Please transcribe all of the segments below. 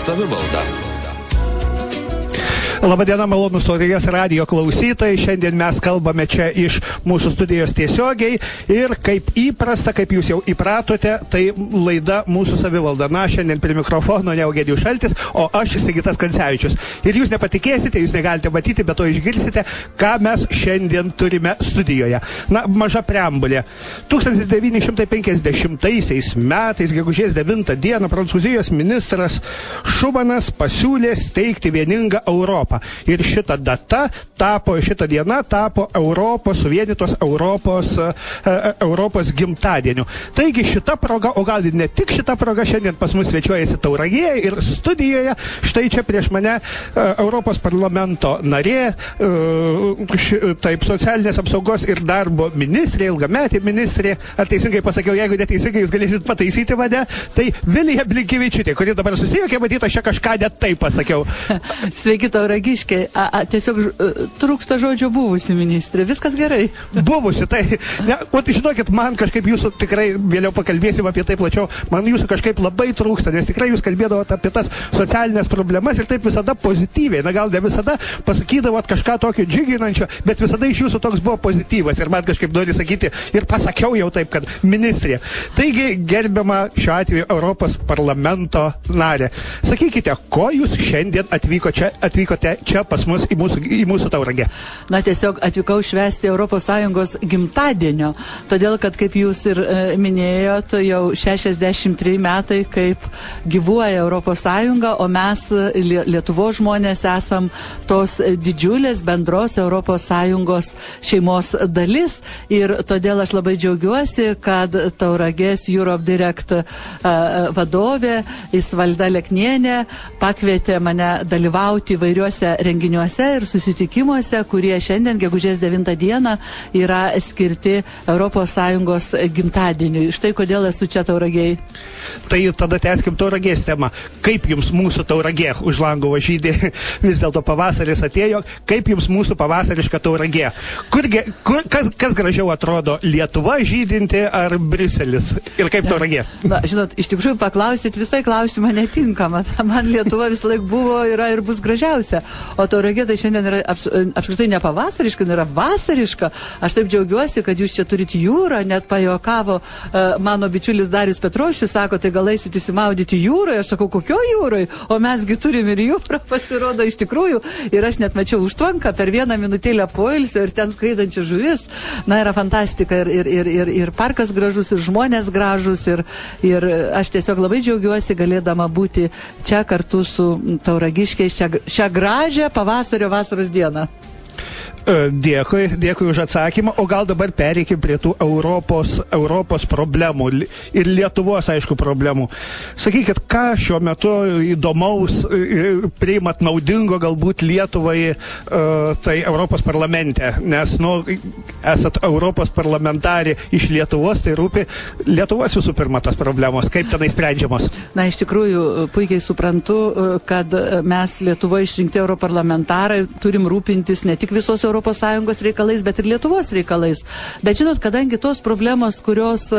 savivalda. Labadiena, malonūs Tauragės radijo klausytojai. Šiandien mes kalbame čia iš mūsų studijos tiesiogiai ir kaip įprasta, kaip jūs jau įpratote, tai laida Mūsų savivalda. Na, šiandien prie mikrofono ne Eugenijus Šaltis, o aš Sigitas Kancevičius. Ir jūs nepatikėsite, jūs negalite matyti, bet to išgirsite, ką mes šiandien turime studijoje. Na, maža preambulė. 1950 metais, gegužės 9 dieną, Prancūzijos ministras Šumanas pasiūlė steigti vieningą Europą. Ir šita diena tapo Europos, suvienytos Europos gimtadieniu. Taigi šita proga, o gal ne tik šita proga, šiandien pas mus svečiuojasi Tauragėje ir studijoje, štai čia prieš mane Europos parlamento narė, taip, socialinės apsaugos ir darbo ministrė, ilgametė ministrė, ar teisingai pasakiau, jeigu neteisingai jūs galėsit pataisyti mane, tai Vilija Blinkevičiūtė, kuri dabar susijokė, matyt, aš čia kažką net taip pasakiau. Sveiki, Tauragiškiai. Tiesiog trūksta žodžio buvusi ministrė. Viskas gerai. Buvusi, tai. Ne, o žinokit, man kažkaip jūsų, tikrai vėliau pakalbėsim apie tai plačiau, man jūsų kažkaip labai trūksta, nes tikrai jūs kalbėdavote apie tas socialinės problemas ir taip visada pozityviai. Na, gal ne visada pasakydavot kažką tokio džiuginančio, bet visada iš jūsų toks buvo pozityvas ir man kažkaip nori sakyti ir pasakiau jau taip, kad ministrė. Taigi, gerbiama šiuo atveju Europos parlamento narė, sakykite, ko jūs šiandien atvykote čia pas mus į mūsų Tauragę? Na, tiesiog atvykau švęsti ES gimtadienio, todėl, kad, kaip jūs ir minėjot, jau 63 metai, kaip gyvuoja ES, o mes, Lietuvos žmonės, esam tos didžiulės bendros ES šeimos dalis ir todėl aš labai džiaugiuosi, kad Tauragės Europe Direct vadovė Isvalda Leknienė pakvietė mane dalyvauti įvairiuose renginiuose ir susitikimuose, kurie šiandien, gegužės 9 dieną, yra skirti ES gimtadieniui. Štai kodėl esu čia Tauragėj. Tai tada tęskim Tauragės temą. Kaip jums mūsų Tauragė už lango žydė? Vis dėlto pavasaris atėjo. Kaip jums mūsų pavasariška Tauragė? Kas gražiau atrodo, Lietuva žydinti ar Briuselis? Ir kaip Tauragė? Na, žinot, iš tikrųjų paklausyt visai klausimą netinkama. Man Lietuva visą laik buvo, yra ir bus gražiausia. O Tauragė tai šiandien yra apskritai ne pavasariška, yra vasariška. Aš taip džiaugiuosi, kad jūs čia turit jūrą, net pajokavo mano bičiulis Darius Petrošius, sako, tai gal eisit įsimaudyti jūroje. Aš sakau, kokio jūroje? O mesgi turim ir jūrą, pasirodo iš tikrųjų. Ir aš net mačiau užtvanką per 1 minutėlę poilsio ir ten skraidančią žuvis. Na, yra fantastika ir parkas gražus, ir žmonės gražus. Ir aš tiesiog labai džiaugiuosi galėdama būti čia kartu su Tauragiškiais šią gražią pavasario vasaros dieną. Dėkui už atsakymą, o gal dabar pereikim prie tų Europos problemų ir Lietuvos, aišku, problemų. Sakykit, ką šiuo metu įdomaus priimat naudingo galbūt Lietuvai tai Europos parlamente, nes, esat Europos parlamentarė iš Lietuvos, tai rūpi Lietuvos visų pirma tos problemos, kaip tenai sprendžiamos? Na, iš tikrųjų, puikiai suprantu, kad mes Lietuvoje išrinkti europarlamentarai turim rūpintis ne tik visos ES reikalais, bet ir Lietuvos reikalais. Bet žinot, kadangi tos problemos, kurios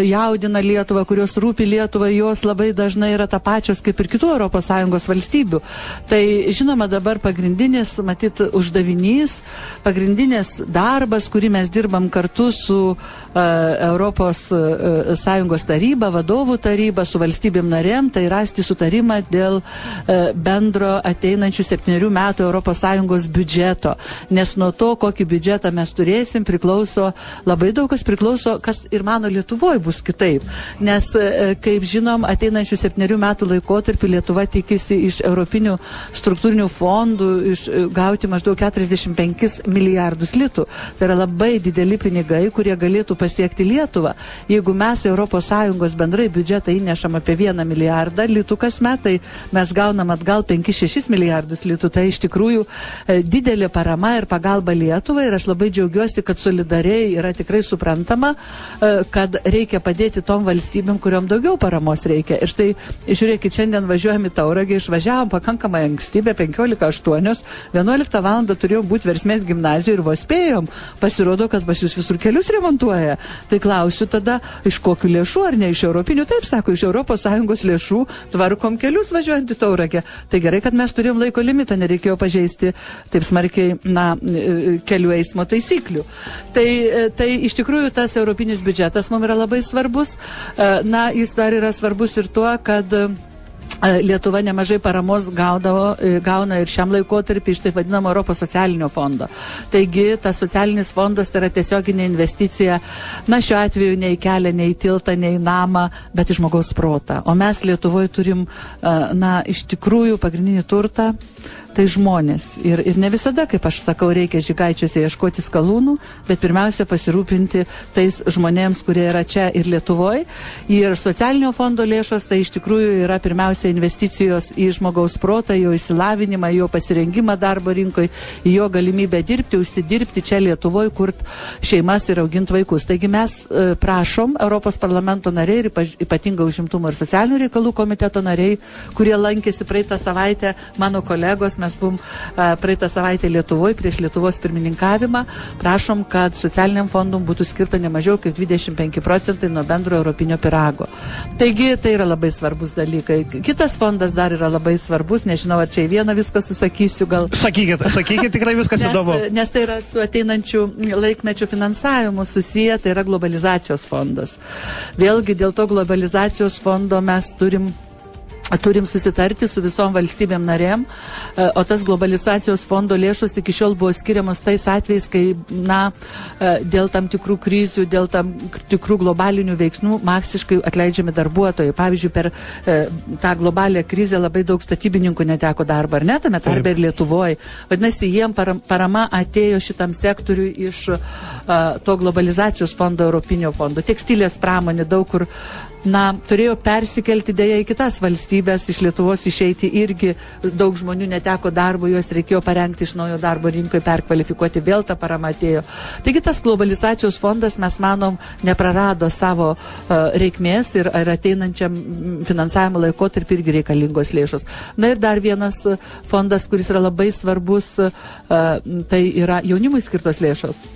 jaudina Lietuvą, kurios rūpi Lietuvą, jos labai dažnai yra ta pačios kaip ir kitų ES valstybių. Tai žinoma dabar pagrindinis, matyt, uždavinys, pagrindinis darbas, kurį mes dirbam kartu su ES taryba, vadovų taryba, su valstybėm narėm, tai rasti sutarimą dėl bendro ateinančių 7 metų ES biudžeto. Nes nuo to, kokį biudžetą mes turėsim, priklauso, labai daug kas priklauso, kas ir mano Lietuvoje bus kitaip. Nes, kaip žinom, ateinančių 7 metų laikotarpį Lietuva tikisi iš europinių struktūrinių fondų gauti maždaug 45 milijardus litų. Tai yra labai dideli pinigai, kurie galėtų pasiekti Lietuvą. Jeigu mes ES bendrai biudžetą įnešam apie 1 milijardą litų kas metai, mes gaunam atgal 5-6 milijardus litų. Tai iš tikrųjų didelė didelė parama ir pagalba Lietuvai ir aš labai džiaugiuosi, kad solidariai yra tikrai suprantama, kad reikia padėti tom valstybėm, kuriuom daugiau paramos reikia. Ir štai, žiūrėkit, šiandien važiuojam į Tauragę, išvažiavom pakankamai anksti, be 15:08, 11 valandą turėjom būti Versmės gimnazijoje ir vos spėjom. Pasirodo, kad pas jūs visur kelius remontuoja. Tai klausiu tada, iš kokių lėšų, ar ne iš europinių? Taip, sako, iš ES lėšų tvarkom kelius važiuojant į Tauragę. Tai gerai, kad mes turėjom laiko limitą, nereikėjo pažeisti taip smarkiai, kelių eismo taisyklių. Tai iš tikrųjų tas europinis biudžetas mums yra labai svarbus. Jis dar yra svarbus ir tuo, kad Lietuva nemažai paramos gauna ir šiam laikotarpį iš taip vadinamo Europos socialinio fondo. Taigi, tas socialinis fondas tai yra tiesioginė investicija, šiuo atveju ne į kelią, ne į tiltą, ne į namą, bet į žmogaus protą. O mes Lietuvoje turim, iš tikrųjų pagrindinį turtą, tai žmonės. Ir ne visada, kaip aš sakau, reikia žygaičiuose ieškoti skalūnų, bet pirmiausia pasirūpinti tais žmonėms, kurie yra čia ir Lietuvoje. Ir socialinio fondo lėšos tai iš tikrųjų yra pirmiausia investicijos į žmogaus protą, jo įsilavinimą, jo pasirengimą darbo rinkoje, į jo galimybę dirbti, užsidirbti čia Lietuvoje, kurt šeimas ir auginti vaikus. Taigi mes prašom Europos parlamento nariai ir ypatingai užimtumo ir socialinių reikalų komiteto nariai, kurie lankėsi praeitą savaitę, mano kolegos, mes buvom praeitą savaitę Lietuvoje prieš Lietuvos pirmininkavimą, prašom, kad socialiniam fondum būtų skirta ne mažiau kaip 25% nuo bendro europinio pirago. Taigi tai yra labai svarbus dalykai. Kitas fondas dar yra labai svarbus, nežinau, ar čia į vieną viską susakysiu, gal... Sakykit, tikrai viskas įdomu. Nes tai yra su ateinančiu laikmečiu finansavimu susiję, tai yra globalizacijos fondas. Vėlgi dėl to globalizacijos fondo mes turim susitarti su visom valstybėm narėm, o tas globalizacijos fondo lėšos iki šiol buvo skiriamos tais atvejais, kai, dėl tam tikrų krizių, dėl tam tikrų globalinių veiksmų masiškai atleidžiami darbuotojai. Pavyzdžiui, per tą globalią krizę labai daug statybininkų neteko darbą, ar ne, tame tarpe ir Lietuvoje. Vadinasi, jiem parama atėjo šitam sektoriui iš to globalizacijos fondo, europinio fondo. Tekstilės pramonė daug kur turėjo persikelti dėja į kitas valstybės, iš Lietuvos išeiti irgi, daug žmonių neteko darbo, juos reikėjo parengti iš naujo darbo rinkoje, perkvalifikuoti, vėl ta parama atėjo. Taigi tas globalizacijos fondas, mes manom, neprarado savo reikmės ir ateinančiam finansavimo laikotarpį irgi reikalingos lėšos. Ir dar vienas fondas, kuris yra labai svarbus, tai yra jaunimui skirtos lėšos.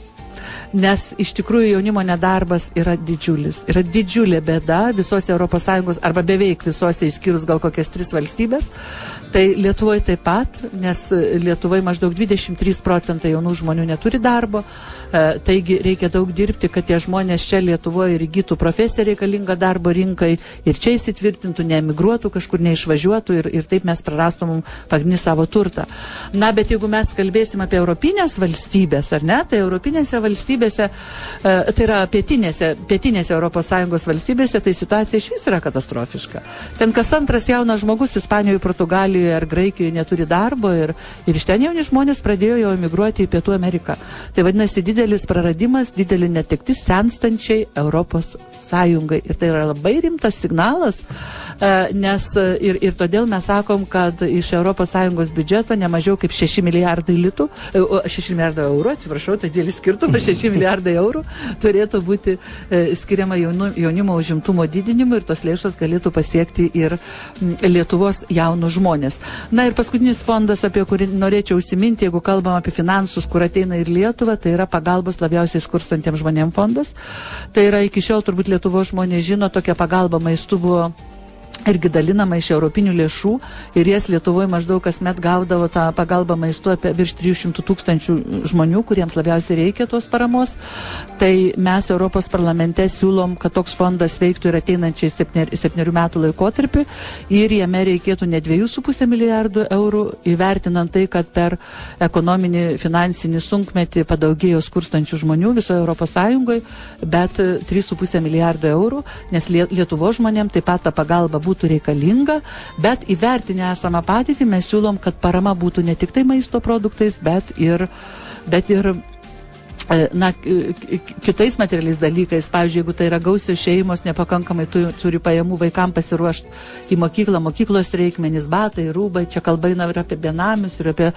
Nes iš tikrųjų jaunimo nedarbas yra didžiulis. Yra didžiulė bėda visose ES, arba beveik visose, išskyrus gal kokias 3 valstybės. Tai Lietuvoje taip pat, nes Lietuvoje maždaug 23% jaunų žmonių neturi darbo. Taigi reikia daug dirbti, kad tie žmonės čia Lietuvoje ir įgytų profesiją reikalingą darbo rinkai ir čia įsitvirtintų, neemigruotų, kažkur neišvažiuotų ir taip mes prarastumėm pagrindinį savo turtą. Bet jeigu mes kalbėsim apie europinės valstybės, ar ne, tai europinėse valstybėse, tai yra pietinėse ES valstybėse, tai situacija iš vis yra katastrofiška. Ten kas antras jaunas žmogus Ispanijoje, Portugalijoje ar Graikijoje neturi darbo ir iš ten jauni žmonės pradėjo jau emigruoti į Pietų Ameriką. Tai vadinasi didelis praradimas, didelė netektis senstančiai Europos Sąjungai. Ir tai yra labai rimtas signalas, nes ir todėl mes sakom, kad iš ES biudžeto nemažiau kaip 6 milijardai eurų, atsiprašau, tai didelis skirtumas, 6 milijardai eurų turėtų būti skiriama jaunimo užimtumo didinimui ir tos lėšos galėtų pasiekti ir Lietuvos jaunus žmonės. Ir paskutinis fondas, apie kurį norėčiau užsiminti, jeigu kalbam apie finansus, kur ateina ir Lietuva, tai yra pagalbos labiausiai skurstantiems žmonėms fondas. Tai yra iki šiol turbūt Lietuvos žmonės žino, tokia pagalba maistu buvo irgi dalinama iš europinių lėšų ir jas Lietuvoje maždaug kasmet gaudavo tą pagalbą maistu apie virš 300 000 žmonių, kuriems labiausiai reikia tos paramos. Tai mes Europos parlamente siūlom, kad toks fondas veiktų ir ateinančiai 7 metų laikotarpį ir jame reikėtų ne 2,5 milijardų eurų, įvertinant tai, kad per ekonominį finansinį sunkmetį padaugėjo skurstančių žmonių visoje Europos Sąjungoje, bet 3,5 milijardo eurų, nes Lietuvos žmonėms taip pat ta pagalba būtų reikalinga, bet įvertinę esamą padėtį mes siūlom, kad parama būtų ne tik tai maisto produktais, bet ir kitais materialiais dalykais. Pavyzdžiui, jeigu tai yra gausios šeimos, nepakankamai turi pajamų vaikams pasiruošti į mokyklą, mokyklos reikmenys, batai, rūbai, čia kalba eina ir apie benamius, ir apie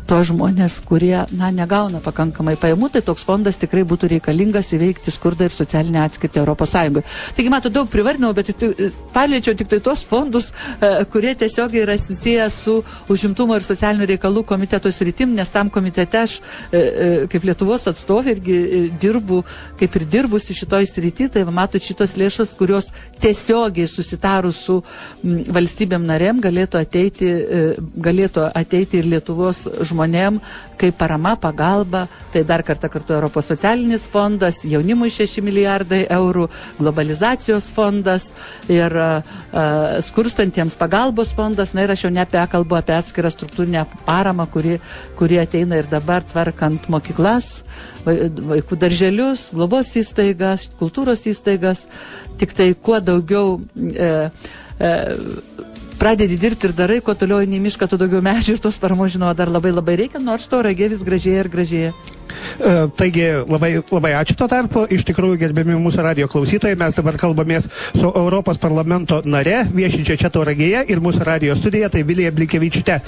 tos žmonės, kurie, negauna pakankamai pajamų, tai toks fondas tikrai būtų reikalingas įveikti skurdą ir socialinę atskirtį Europos Sąjungoje. Taigi, matau, daug privardinau, bet paliečiau tik tai tos fondus, kurie tiesiog yra susiję su užimtumo ir socialinių reikalų komiteto sritim, nes tam komitete aš, kaip Lietuvos atstovė, irgi dirbu, kaip ir dirbusi šitoj srity, tai matot šitos lėšos, kurios tiesiogiai susitarus su valstybėm narėm galėtų ateiti ir Lietuvos žmonėm kaip parama, pagalba. Tai dar kartą Europos socialinis fondas, jaunimui 6 milijardai eurų, globalizacijos fondas ir skurstantiems pagalbos fondas. Ir aš jau nekalbu apie atskirą struktūrinę paramą, kuri ateina ir dabar tvarkant mokyklas, vaikų darželius, globos įstaigas, kultūros įstaigas. Tik tai kuo daugiau pradedi dirbti ir darai, kuo toliau į mišką, tuo daugiau medžių ir tos paramos, žinoma, dar labai labai reikia, nors Tauragė vis gražėja ir gražėja. Taigi, labai ačiū tuo tarpu. Iš tikrųjų, gerbiami mūsų radijo klausytojai, mes dabar kalbamės su Europos parlamento nare, viešinčia čia Tauragėje, ir mūsų radijo studija, tai Vilija Blinkevičiūtė.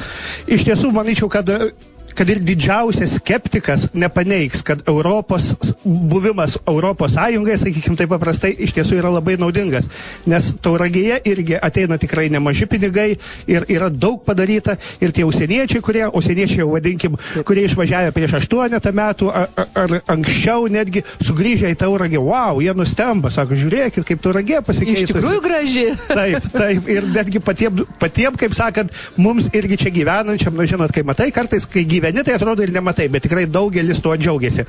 Iš tiesų, manyčiau, kad ir didžiausias skeptikas nepaneigs, kad buvimas Europos Sąjungai, sakykim taip paprastai, iš tiesų yra labai naudingas. Nes Tauragėje irgi ateina tikrai nemaži pinigai ir yra daug padaryta. Ir tie užsieniečiai, jau vadinkim, kurie išvažiavę prieš 8 metų ar anksčiau netgi sugrįžę į Tauragę, wow, jie nustemba, sako, žiūrėkit, kaip Tauragė pasikeitusi. Iš tikrųjų graži. Taip. Ir netgi patiem, kaip sakant, mums irgi čia gyvenančiam, žinot, kai matai, kartais, kai gyveni, tai atrodo ir nematai, bet tikrai daugelis tuo džiaugiasi.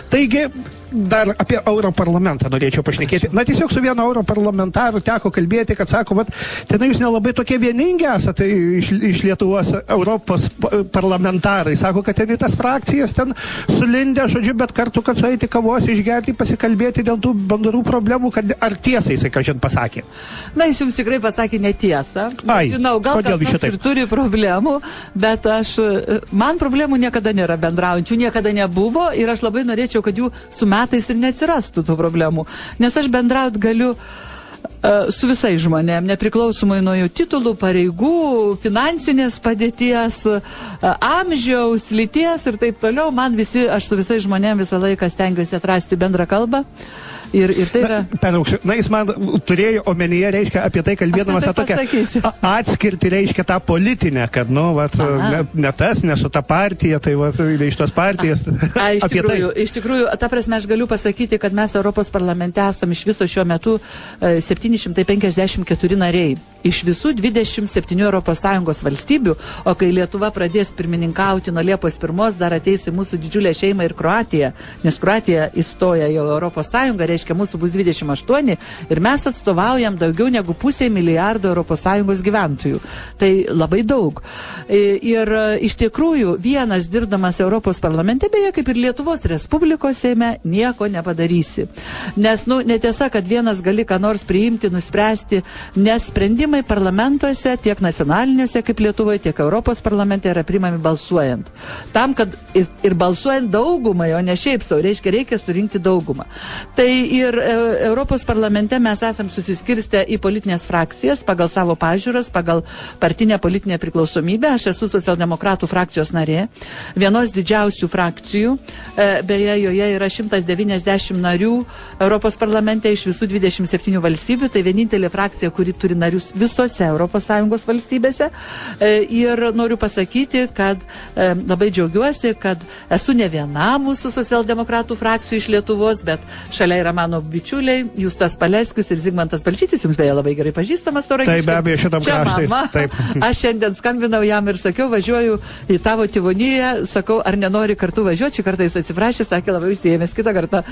Taigi, dar apie Europarlamentą norėčiau pašnekėti. Tiesiog su vienu europarlamentaru teko kalbėti, kad sako, ten jūs nelabai tokie vieningi esate iš Lietuvos Europos parlamentarai. Sako, kad ten į tas frakcijas ten sulindę, žodžiu, bet kartu, kad sueiti kavos, išgerti, pasikalbėti dėl tų bendrų problemų, kad ar tiesai, jisai kažin pasakė. Jis jums tikrai pasakė netiesą. Žinau, gal kas ir turi problemų, bet man problemų niekada nėra bendraujančių, niekada nebuvo ir aš labai norėčiau, kad jų su metais ir neatsirastų tų problemų. Nes aš bendraut galiu su visais žmonėm, nepriklausomai nuo jų titulų, pareigų, finansinės padėties, amžiaus, lyties ir taip toliau. Aš su visais žmonėm visą laiką stengiuosi atrasti bendrą kalbą. Ir tai yra... Jis man turėjo omenyje, reiškia, apie tai kalbėdamas tokią atskirti, reiškia, tą politinę, kad, ne tas, ne su ta partija, tai iš tos partijos. Iš tikrųjų, ta prasme, aš galiu pasakyti, kad mes Europos parlamente esam iš viso šiuo metu 754 nariai. Iš visų 27 ES valstybių, o kai Lietuva pradės pirmininkauti nuo Liepos 1, dar ateis į mūsų didžiulę šeimą ir Kroatija, nes Kroatija įstoja jau ES, reiškia, mūsų bus 28 ir mes atstovaujam daugiau negu 500 milijardo ES gyventojų. Tai labai daug. Ir iš tikrųjų, vienas dirbdamas Europos parlamente, beje, kaip ir Lietuvos Respublikos Seime, nieko nepadarysi. Nes, netiesa, kad vienas gali ką nors priimti, nuspręsti, nes sprendimai parlamentuose, tiek nacionaliniuose kaip Lietuvoje, tiek Europos parlamente yra priimami balsuojant. Tam, kad ir balsuojant daugumai, o ne šiaip sau, reikia surinkti daugumą. Tai ir Europos parlamente mes esam susiskirstę į politinės frakcijas pagal savo pažiūras, pagal partinę politinę priklausomybę. Aš esu socialdemokratų frakcijos narė, vienos didžiausių frakcijų. Beje, joje yra 190 narių Europos parlamente iš visų 27 valstybių. Tai vienintelė frakcija, kuri turi narius visose ES valstybėse. Ir noriu pasakyti, kad labai džiaugiuosi, kad esu ne viena mūsų socialdemokratų frakcijų iš Lietuvos, bet šalia yra mano bičiuliai, Justas Paleskis ir Zigmantas Balčytis, jums beje labai gerai pažįstamas Tauragiškiai. Taip, be abejo, šitam kraštui. Aš šiandien skambinau jam ir sakiau, važiuoju į tavo tėvoniją, sakau, ar nenori kartu važiuoti, šį kartą jis atsiprašė, sakė, labai užsiėmęs, kitą kartą,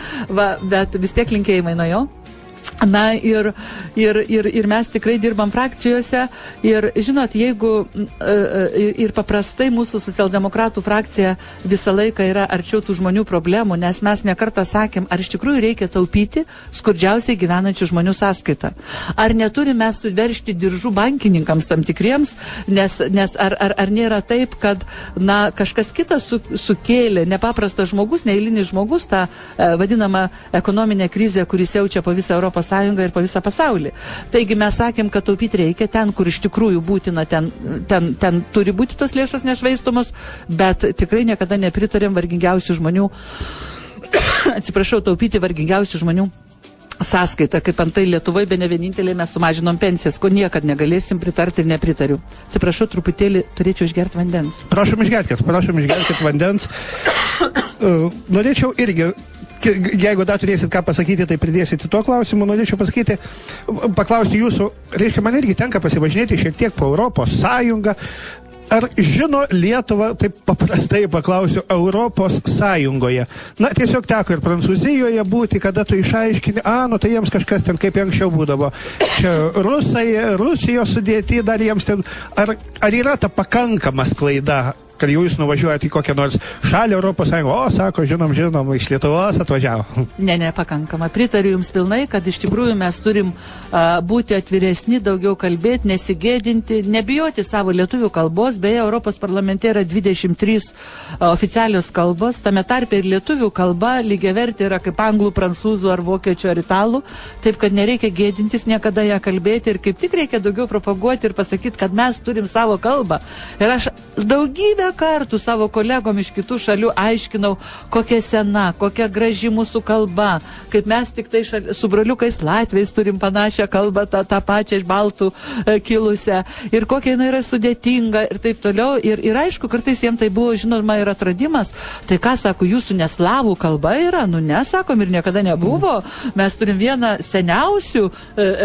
bet vis tiek linkėjimai nuo jo. Na ir mes tikrai dirbam frakcijose ir, žinot, jeigu ir paprastai mūsų socialdemokratų frakcija visą laiką yra arčiau tų žmonių problemų, nes mes nekartą sakėm, ar iš tikrųjų reikia taupyti skurdžiausiai gyvenančių žmonių sąskaitą. Ar neturime suveršti diržų bankininkams tam tikriems, nes ar nėra taip, kad kažkas kitas sukėlė nepaprastas žmogus, neeilinis žmogus, tą vadinamą ekonominę krizę, kuris jaučia po visą Europos Sąjungą ir po visą pasaulį. Taigi mes sakėm, kad taupyti reikia ten, kur iš tikrųjų būtina, ten turi būti tos lėšos nešvaistomos, bet tikrai niekada nepritarėm vargingiausių žmonių, taupyti vargingiausių žmonių sąskaitą, kaip antai Lietuvoje, be ne vienintelė mes sumažinom pensijas, ko niekad negalėsim pritarti ir nepritariu. Atsiprašau, truputėlį turėčiau išgerti vandens. Prašom išgerkit vandens. Norėčiau irgi, jeigu dar turėsit ką pasakyti, tai pridėsit į to klausimų, norėčiau paklausti jūsų, reiškia, man irgi tenka pasivažinėti šiek tiek po Europos Sąjungą. Ar žino Lietuvą, taip paprastai paklausiu, Europos Sąjungoje? Tiesiog teko ir Prancūzijoje būti, kada tu išaiškini, tai jiems kažkas ten kaip anksčiau būdavo. Čia Rusijos sudėti, dar jiems ten, ar yra ta pakankama sklaida, kad jūs nuvažiuojate į kokią nors šalį Europos Sąjungą, sako, žinom, iš Lietuvos atvažiavo. Ne, pakankama. Pritariu jums pilnai, kad iš tikrųjų mes turim būti atviresni, daugiau kalbėti, nesigėdinti, nebijoti savo lietuvių kalbos. Beje, Europos parlamente yra 23 oficialios kalbos, tame tarpe ir lietuvių kalba lygiavertė yra kaip anglų, prancūzų ar vokiečių ar italų, taip kad nereikia gėdintis niekada ją kalbėti ir kaip tik reikia daugiau propaguoti ir pasakyti, kad mes turim savo kalbą. Ir aš daugybę kartų savo kolegom iš kitų šalių aiškinau, kokia sena, kokia graži mūsų kalba, kaip mes tik tai su broliukais latviais turim panašią kalbą, tą pačią iš baltų kilusią, ir kokia jinai yra sudėtinga ir taip toliau. Ir aišku, kartais jiems tai buvo, žinoma, ir atradimas. Tai ką, sako, jūsų neslavų kalba yra? Nesakom, ir niekada nebuvo. Mes turim vieną seniausių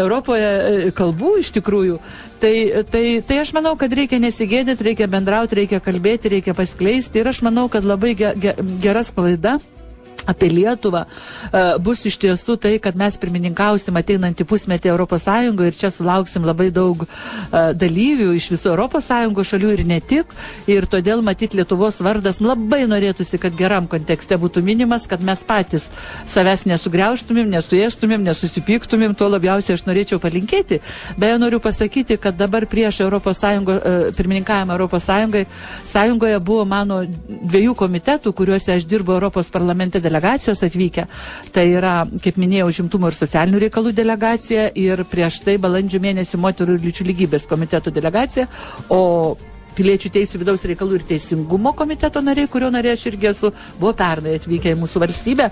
Europoje kalbų iš tikrųjų. Tai aš manau, kad reikia nesigėdyti, reikia bendrauti, reikia kalbėti, reikia paskleisti, ir aš manau, kad labai gera sklaida apie Lietuvą bus iš tiesų tai, kad mes pirmininkausim ateinantį pusmetį Europos Sąjungoje ir čia sulauksim labai daug dalyvių iš visų Europos Sąjungos šalių ir ne tik. Ir todėl matyti Lietuvos vardas labai norėtųsi, kad geram kontekste būtų minimas, kad mes patys savęs nesugriauštumėm, nesuėstumėm, nesusipyktumėm, to labiausiai aš norėčiau palinkėti. Beje, noriu pasakyti, kad dabar prieš Europos Sąjungos, pirmininkavimą Europos Sąjungoje buvo mano 2 komitetų, kuriuose aš dirbu Europos parlamente delegacijos atvykę. Tai yra, kaip minėjau, užimtumo ir socialinių reikalų delegacija ir prieš tai balandžio mėnesį moterų ir lyčių lygybės komiteto delegacija, o piliečių teisų, vidaus reikalų ir teisingumo komiteto nariai, kurio narė aš irgi esu, buvo pernai atvykę į mūsų valstybę.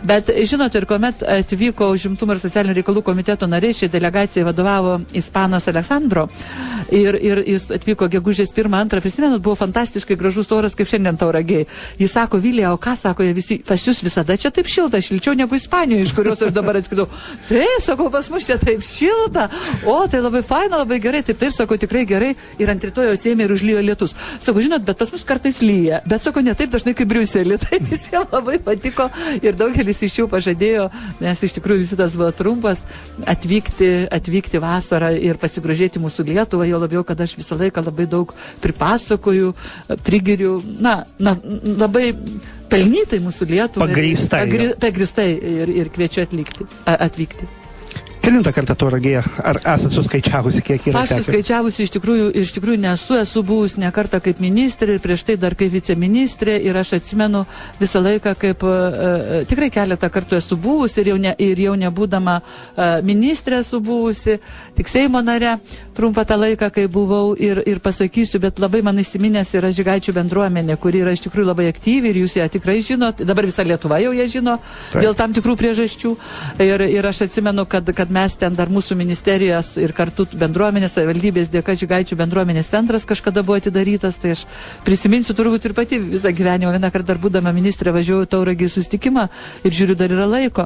Bet žinot, ir kuomet atvyko užimtumo ir socialinių reikalų komiteto nariai, šiai delegacijai vadovavo ispanas Aleksandro ir jis atvyko gegužės 1-2, prisimenat, buvo fantastiškai gražus oras, kaip šiandien Tauragėj. Jis sako, Vilija, o ką sako, jie visi, pas jūs visada čia taip šilta, šilčiau negu Ispanijoje, iš kurios aš dabar atskridau. Tai, sako, pas mus čia taip šilta, tai labai faina, labai gerai, taip, sako, tikrai gerai, ir ant rytojaus ėmė ir užlijo lietus. Sako, žinot, bet pas mus kartais lyja, bet sako, ne taip dažnai kaip Briuselį. Tai visiems labai patiko ir daugelis iš jų pažadėjo, nes iš tikrųjų visitas buvo trumpas, atvykti vasarą ir pasigrožėti mūsų Lietuvą, jo labiau, kad aš visą laiką labai daug pripasakoju, prigiriu, labai pelnytai mūsų Lietuvą. Pagrįstai ir kviečiu atvykti. Kelintą kartą Tauragėje, ar esat suskaičiavusi, kiek yra? Aš suskaičiavusi iš tikrųjų esu buvus ne kartą kaip ministrė ir prieš tai dar kaip viceministrė, ir aš atsimenu visą laiką, kaip tikrai keletą kartų esu buvusi ir jau nebūdama ministrė esu buvusi, tik Seimo nare trumpą tą laiką, kai buvau, ir pasakysiu, bet labai man įsiminęs yra Žygaičių bendruomenė, kuri yra iš tikrųjų labai aktyvi ir jūs ją tikrai žinot, dabar visa Lietuva jau ją žino dėl tam tikrų priežasčių, ir aš atsimenu, kad mes ten dar mūsų ministerijos ir kartu bendruomenės, savivaldybės dėka Žygaičių bendruomenės centras kažkada buvo atidarytas, tai aš prisiminsiu turbūt ir pati visą gyvenimą. Vieną kartą dar būdama ministrė važiuoju Tauragėj susitikimą ir žiūriu, dar yra laiko.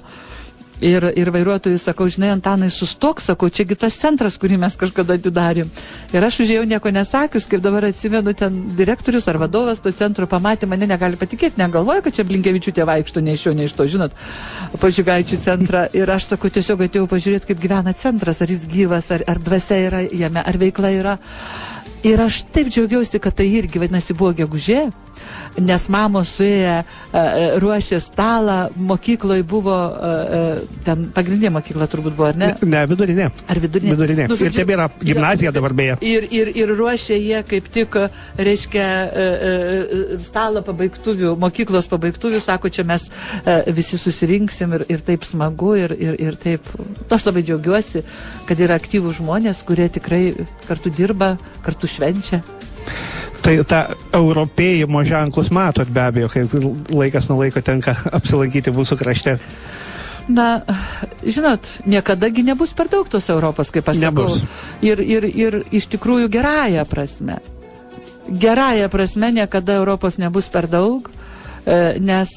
Ir vairuotojui sakau, žinai, Antanai, sustok, sakau, čiagi tas centras, kurį mes kažkada atidarėm. Ir aš užėjau nieko nesakius, kaip dabar atsimenu, ten direktorius ar vadovas to centro pamatė, mane negali patikėti, negalvoja, kad čia Blinkevičiūtė vaikšto, ne iš jo, ne iš to, žinot, po Žygaičių centrą. Ir aš sakau, tiesiog atėjau pažiūrėti, kaip gyvena centras, ar jis gyvas, ar dvasia yra jame, ar veikla yra. Ir aš taip džiaugiausi, kad tai irgi, vadinasi, buvo gegužė, nes mamos suėję ruošė stalą, mokykloje buvo, ten pagrindinė mokykla turbūt buvo, ar ne? Ne, vidurinė. Ar vidurinė? Vidurinė. Nu, ir tebėra gimnazija dabar beje. Ir ruošė jie kaip tik, reiškia, stalą pabaigtuvių, mokyklos pabaigtuvių, sako, čia mes visi susirinksim ir taip smagu ir taip. Aš labai džiaugiuosi, kad yra aktyvų žmonės, kurie tikrai kartu dirba, kartu švenčia. Tai tą europėjimo ženklus matot be abejo, kai laikas nuo laiko tenka apsilankyti mūsų krašte. Na, žinot, niekadagi nebus per daug tos Europos, kaip aš sakau. Ir iš tikrųjų gerąją prasme. Gerąją prasme niekada Europos nebus per daug, nes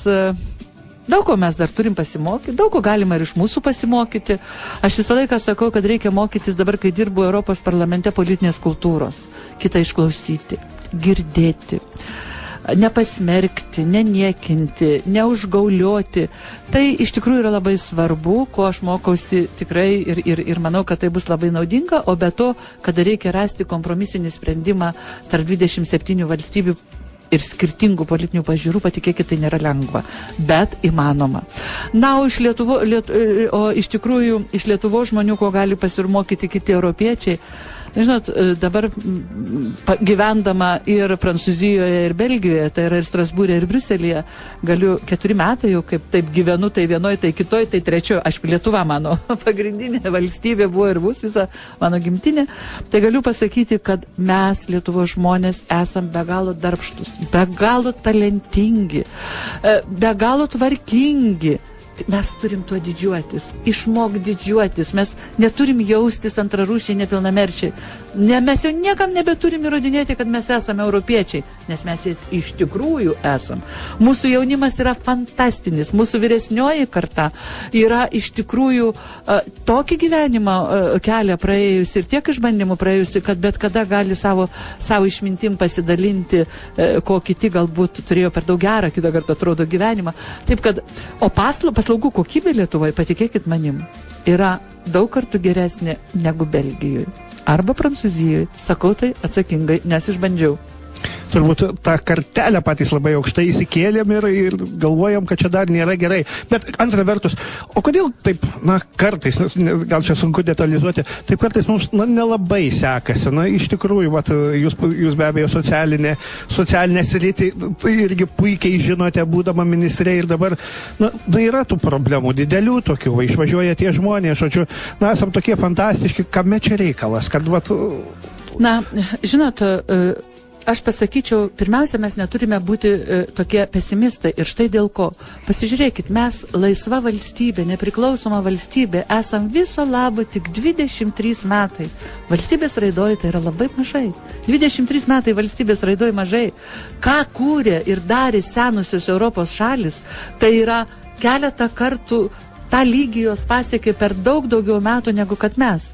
daug ko mes dar turim pasimokyti, daug ko galima ir iš mūsų pasimokyti. Aš visą laiką sakau, kad reikia mokytis dabar, kai dirbu Europos parlamente, politinės kultūros. Kitą išklausyti, girdėti, nepasmerkti, neniekinti, neužgaulioti. Tai iš tikrųjų yra labai svarbu, ko aš mokausi tikrai ir manau, kad tai bus labai naudinga, o be to, kada reikia rasti kompromisinį sprendimą tarp 27 valstybių ir skirtingų politinių pažiūrų, patikėkit, tai nėra lengva, bet įmanoma. Na, o iš tikrųjų iš Lietuvos žmonių, ko gali pasimokyti kiti europiečiai, žinot, dabar gyvendama ir Prancūzijoje, ir Belgijoje, tai yra ir Strasbūrė, ir Briuselėje, galiu 4 metai jau kaip taip gyvenu, tai vienoje, tai kitoje, tai trečioje, aišku, Lietuva mano pagrindinė valstybė buvo ir bus visa mano gimtinė, tai galiu pasakyti, kad mes, Lietuvos žmonės, esam be galo darbštus, be galo talentingi, be galo tvarkingi. Mes turim tuo didžiuotis, išmok didžiuotis, mes neturim jaustis antrarūšiai, nepilnamerčiai. Mes jau niekam nebeturim įrodinėti, kad mes esame europiečiai, nes mes jais iš tikrųjų esam. Mūsų jaunimas yra fantastinis, mūsų vyresnioji karta yra iš tikrųjų tokį gyvenimą kelią praėjusi ir tiek išbandymų praėjusi, kad bet kada gali savo išmintim pasidalinti, ko kiti galbūt turėjo per daug gerą, kitą kartą atrodo gyvenimą. Taip kad, o paslaugų kokybė Lietuvoje, patikėkit manim, yra daug kartų geresnė negu Belgijoje arba Prancūzijoje. Sakau tai atsakingai, nes išbandžiau. Turbūt tą kartelę patys labai aukštai įsikėlėm ir galvojam, kad čia dar nėra gerai. Bet antra vertus, o kodėl taip, na, kartais, gal čia sunku detalizuoti, taip kartais mums nelabai sekasi. Na, iš tikrųjų, jūs be abejo socialinę sritį irgi puikiai žinote, būdama ministrė ir dabar, na, yra tų problemų didelių tokių, išvažiuoja tie žmonės, žodžiu, na, esam tokie fantastiški, kame čia reikalas, kad, Na, žinot, aš pasakyčiau, pirmiausia, mes neturime būti tokie pesimistai ir štai dėl ko. Pasižiūrėkit, mes laisva valstybė, nepriklausoma valstybė, esam viso labo tik 23 metai. Valstybės raidoje tai yra labai mažai. 23 metai valstybės raidoje mažai. Ką kūrė ir darė senusios Europos šalis, tai yra keletą kartų tą lygį jos pasiekė per daug daugiau metų negu kad mes.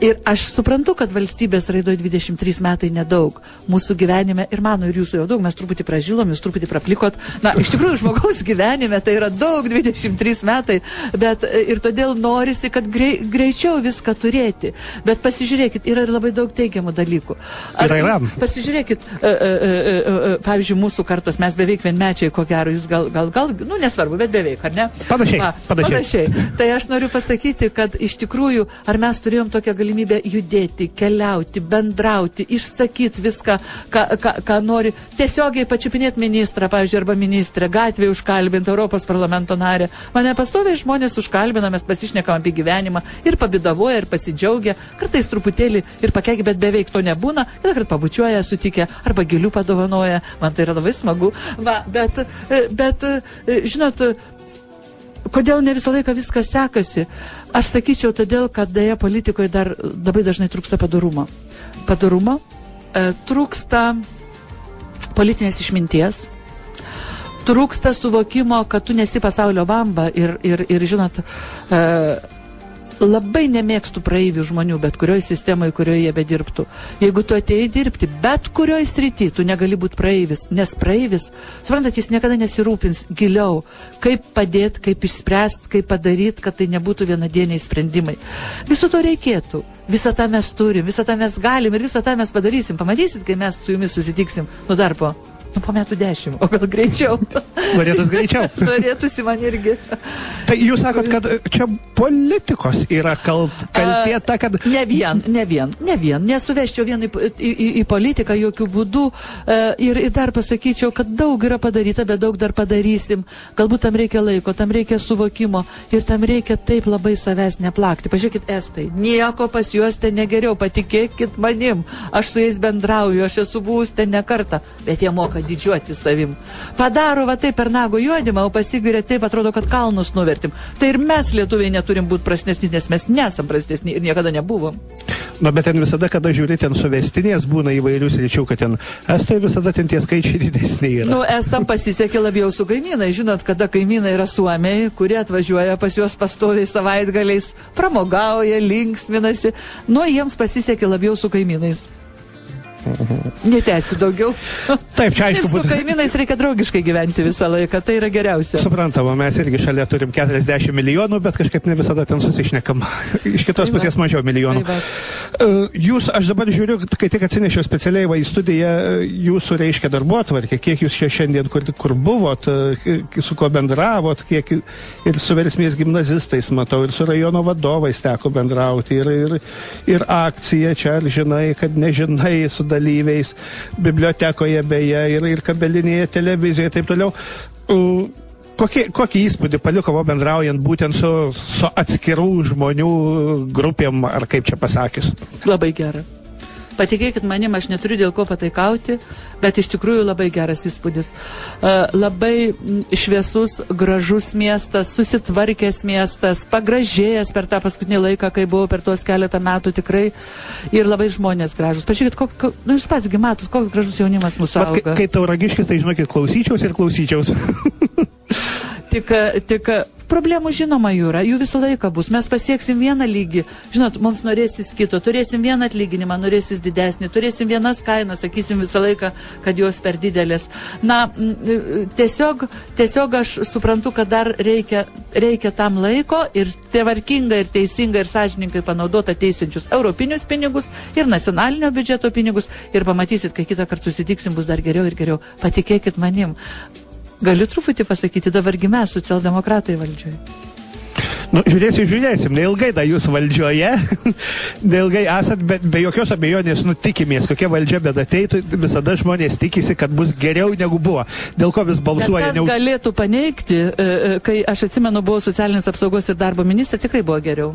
Ir aš suprantu, kad valstybės raidoje 23 metai nedaug. Mūsų gyvenime ir mano ir jūsų jau daug, mes truputį pražilom, jūs truputį praplikot. Na, iš tikrųjų, žmogaus gyvenime tai yra daug 23 metai, bet ir todėl norisi, kad greičiau viską turėti. Bet pasižiūrėkit, yra ir labai daug teigiamų dalykų. Pasižiūrėkit, pavyzdžiui, mūsų kartos, mes beveik vienmečiai, ko gero, jūs gal, nu nesvarbu, bet beveik, ar ne? Panašiai. Tai aš noriu pasakyti, kad iš tikrųjų, ar mes turėjome tokią galimybę judėti, keliauti, bendrauti, išsakyti viską, ką nori, tiesiogiai pačiupinėti ministrą, pavyzdžiui, arba ministrę, gatvėje užkalbinti Europos parlamento narę. Mane pastoviai žmonės užkalbina, mes pasišnekam apie gyvenimą ir pabidavoja, ir pasidžiaugia, kartais truputėlį ir pakeikia, bet beveik to nebūna, kitą kartą pabučiuoja, sutikę, arba gėlių padovanoja, man tai yra labai smagu. Bet žinot, kodėl ne visą laiką viskas sekasi? Aš sakyčiau, todėl, kad dėja politikoje dar labai dažnai trūksta padorumo. Trūksta politinės išminties, trūksta suvokimo, kad tu nesi pasaulio bamba ir žinot, labai nemėgstu praeivių žmonių, bet kurioje sistemoje, kurioje jie bedirbtų. Jeigu tu atėjai dirbti, bet kurioje srityje, tu negali būti praeivis, nes praeivis, suprantat, jis niekada nesirūpins giliau, kaip padėti, kaip išspręsti, kaip padaryti, kad tai nebūtų vienadieniai sprendimai. Viso to reikėtų. Visą tą mes turim, visą tą mes galim ir visą tą mes padarysim. Pamatysit, kai mes su jumis susitiksim po metų 10, o gal greičiau. Norėtųsi greičiau. Norėtųsi man irgi. Tai jūs sakot, kad čia politikos yra kaltė ta, kad... Ne vien. Nesuveščiau vien į politiką jokių būdų ir dar pasakyčiau, kad daug yra padaryta, bet daug dar padarysim. Galbūt tam reikia laiko, tam reikia suvokimo ir tam reikia taip labai savęs neplakti. Pažiūrėkit, estai, nieko pas juos ten negeriau, patikėkit manim. Aš su jais bendrauju, aš esu buvus ten ne kartą, bet jie moka didžiuoti savim. Padaro va taip per nago juodimą, o pasigiria taip, atrodo, kad kalnus nuvertim. Tai ir mes lietuviai neturim būti prastesni, nes mes nesam prastesni ir niekada nebuvom. Bet ten visada, kada žiūri, ten suvestinės būna įvairių sričių, kad ten estai visada ten tie skaičiai didesni yra. Estam pasisekė labiau su kaimynai. Žinot, kada kaimynai yra suomiai, kurie atvažiuoja pas juos pastoviai savaitgaliais, pramogauja, linksminasi. Jiems pasisekė labiau su kaimynais. Netęsiu daugiau. Taip, čia aišku. Su kaimynais reikia draugiškai gyventi visą laiką, tai yra geriausia. Suprantama, mes irgi šalia turim 40 milijonų, bet kažkaip ne visada ten susišnekam. Iš kitos pusės mažiau milijonų. Aš dabar žiūriu, kai tik atsinešiau specialiai į studiją jūsų reiškia darbotvarkę, kiek jūs čia šiandien kur buvot, su ko bendravot, kiek ir su versmės gimnazistais matau, ir su rajono vadovais teko bendrauti, ir akcija čia, ar žinai, kad nežinai, su dalyviais bibliotekoje beje ir kabelinėje televizijoje ir taip toliau. Kokį įspūdį paliko bendraujant būtent su atskirų žmonių grupėm, ar kaip čia pasakius? Labai gera. Patikėkit manim, aš neturiu dėl ko pataikauti, bet iš tikrųjų labai geras įspūdis. Labai šviesus, gražus miestas, susitvarkęs miestas, pagražėjęs per tą paskutinį laiką, kai buvau per tuos keletą metų tikrai, ir labai žmonės gražus. Pažiūrėkit, jūs patsgi matot, koks gražus jaunimas mūsų auga. Kai Tauragiškis, tai žinokit, klausyčiaus. Tik problemų žinoma jų visą laiką bus. Mes pasieksim vieną lygį. Žinot, mums norėsis kito. Turėsim vieną atlyginimą, norėsis didesnį. Turėsim vienas kainas, sakysim visą laiką, kad jos per didelės. Tiesiog aš suprantu, kad dar reikia tam laiko ir tvarkingai, ir teisingai, ir sąžininkai panaudoti ateisiančius europinius pinigus ir nacionalinio biudžeto pinigus. Ir pamatysit, kai kitą kartą susitiksim, bus dar geriau ir geriau. Patikėkit manim. Galiu truputį pasakyti, dabargi mes socialdemokratai valdžioje. Žiūrėsim, neilgai da jūs valdžioje, neilgai esat, bet be jokios abejonės tikimės, kokia valdžia ateitų, visada žmonės tikisi, kad bus geriau negu buvo. Dėl ko vis balsuoja? Bet kas galėtų paneigti, kai aš atsimenu, buvau socialinės apsaugos ir darbo ministrė, tikrai buvo geriau.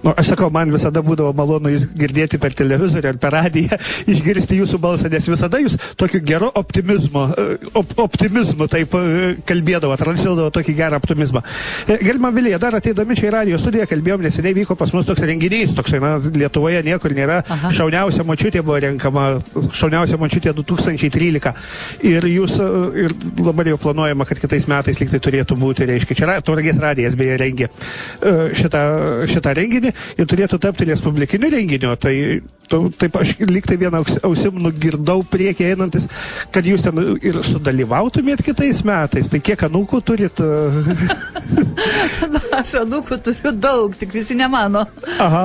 Aš sakau, man visada būdavo malonu jūs girdėti per televizorių ar per radiją, išgirsti jūsų balsą, nes visada jūs tokiu geru optimizmu taip kalbėdavo, transliuodavo tokį gerą optimizmą. Gerbiama Vilija, dar ateidami čia į radijo studiją kalbėjom, neseniai vyko pas mus toks renginys, Lietuvoje niekur nėra, šauniausia močiutė buvo renkama, šauniausia močiutė 2013. Ir jūs, ir dabar jau planuojama, kad kitais metais lyg tai turėtų būti, reiškia, čia Tauragės radijas beje rengė šitą renginį. Ir turėtų tapti respublikiniu renginiu. Taip aš lyg tai vieną ausim nugirdau priekį einantis, kad jūs ten ir sudalyvautumėt kitais metais. Tai kiek anūkų turit? Aš anūkų turiu daug, tik visi nemano.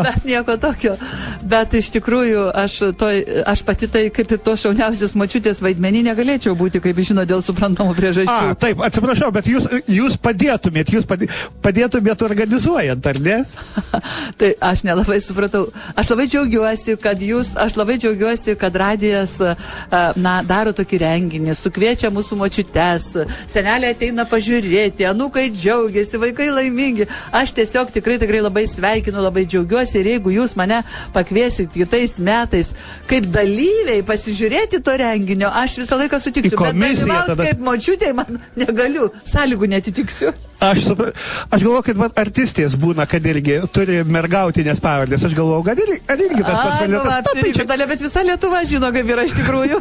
Bet nieko tokio. Bet iš tikrųjų aš pati tai kaip ir tos šauniausios močiutės vaidmenį negalėčiau būti, kaip žino, dėl suprantamų priežasčių. Taip, atsiprašau, bet jūs padėtumėt, padėtumėt organizuojant, ar ne? Tai aš nelabai supratau. Aš labai džiaugiuosi, kad radijas daro tokį renginį, sukviečia mūsų močiutes, seneliai ateina pažiūrėti, anūkai džiaugiasi, vaikai laimingi. Aš tiesiog tikrai labai sveikinu, labai džiaugiuosi ir jeigu jūs mane pakviesit kitais metais kaip dalyviai pasižiūrėti to renginio, aš visą laiką sutiksiu, bet dalyvauti kaip močiutė man negaliu, sąlygų netitiksiu. Aš galvoju, kad artistės būna, kad irgi turi mergautinės pavardės. Aš galvoju, ar irgi tas pats apsiribinta, bet visa Lietuva žino, kaip yra iš tikrųjų.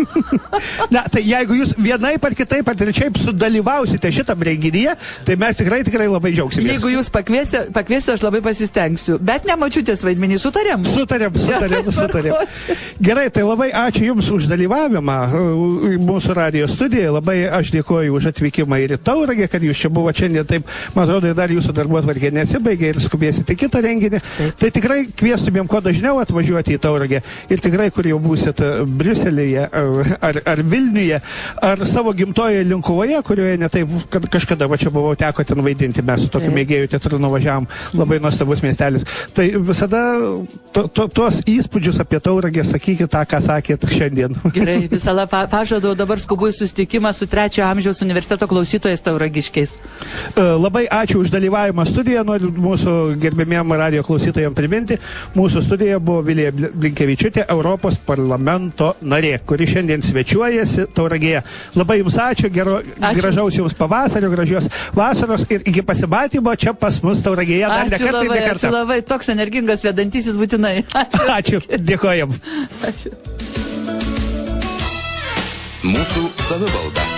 Na, tai jeigu jūs vienaip ar kitaip ar trečiaip sudalyvausite šitam renginyje, tai mes tikrai labai džiaugsimės. Jeigu jūs pakviesi, aš labai pasistengsiu. Bet ne močiutės vaidmenį, sutarėm? Sutarėm. Gerai, tai labai ačiū Jums už dalyvavimą mūsų radijo studijoje. Labai aš dėkoju už atvykimą ir į Tauragę, kad jūs čia buvo šiandien. Taip, man atrodo, dar jūsų darbotvarkė nesibaigė ir skubėsite kitą renginį. Tai tikrai kviestumėm kuo dažniau atvažiuoti į Tauragę. Ir tikrai, kur jau būsit Briuselyje ar Vilniuje, ar savo gimtojoje Linkuvoje, kurioje netaip kažkada va čia buvau, teko ten vaidinti. Mes su tokiu mėgėjų teatru nuvažiavom. Labai nuostabus miestelis. Tai visada tuos įspūdžius apie Tauragę sakykit tą, ką sakėt šiandien. Gerai, visada pažadu dabar skubu į susitikimą su 3 amžiaus universiteto klausytojais tauragiškiais. Labai ačiū už dalyvavimą studijoje. Noriu mūsų gerbėmiem radio klausytojams priminti. Mūsų studijoje buvo Vilija Blinkevičiūtė, Europos parlamento narė, kuri šiandien svečiuojasi Tauragėje. Labai Jums ačiū, gražaus Jums pavasario, gražios vasaros ir iki pasimatymo čia pas mus Tauragėje. Ačiū labai, toks energingas vedantysis būtinai. Ačiū, dėkojam. Ačiū. Mūsų savivalda.